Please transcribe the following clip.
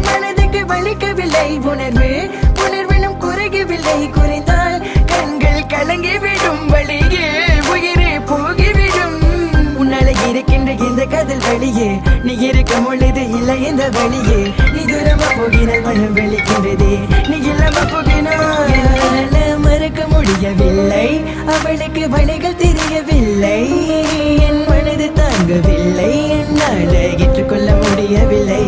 மனதுக்கு வலிக்கவில்லை உணர்வு உணர்வினும் குறையவில்லை குறைந்தால் கண்கள் கலங்கிவிடும் வழியே உயிரே போகிவிடும் உன்னால இருக்கின்ற இந்த காதல் வழியே நீ இருக்கும் பொழுது இல்லை இந்த வழியே நீ தூரமா போகினால் மனம் வெளிக்கின்றதே நீ இல்லாம போகினால் மறக்க முடியவில்லை அவளுக்கு வழிகள் தெரியவில்லை என் மனது தாங்கவில்லை என்னால் ஏற்றுக்கொள்ள முடியவில்லை